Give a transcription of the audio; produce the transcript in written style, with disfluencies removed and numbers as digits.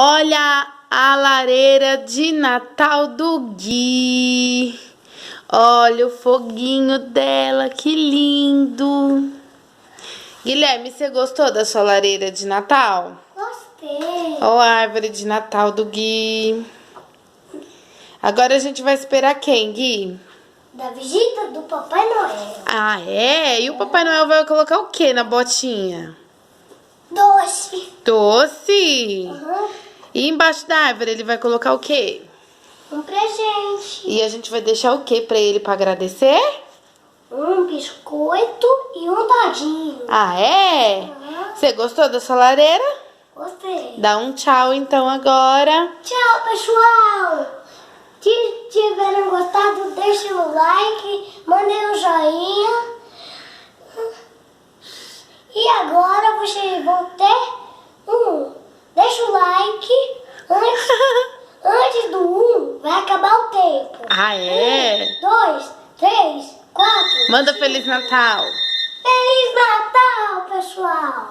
Olha a lareira de Natal do Gui. Olha o foguinho dela, que lindo. Guilherme, você gostou da sua lareira de Natal? Gostei. Olha a árvore de Natal do Gui. Agora a gente vai esperar quem, Gui? Da visita do Papai Noel. Ah, é? E o Papai Noel vai colocar o que na botinha? Doce. Doce? Uhum. E embaixo da árvore ele vai colocar o quê? Um presente. E a gente vai deixar o que pra ele pra agradecer? Um biscoito e um dadinho. Ah, é? Uhum. Você gostou da sua lareira? Gostei. Dá um tchau então agora. Tchau, pessoal. Se tiverem gostado, deixem o like, mandem um joinha. E agora vocês vão ter deixa o like. Antes do vai acabar o tempo. Ah, é? 1, 2, 3, 4. Manda Feliz Natal. Feliz Natal, pessoal!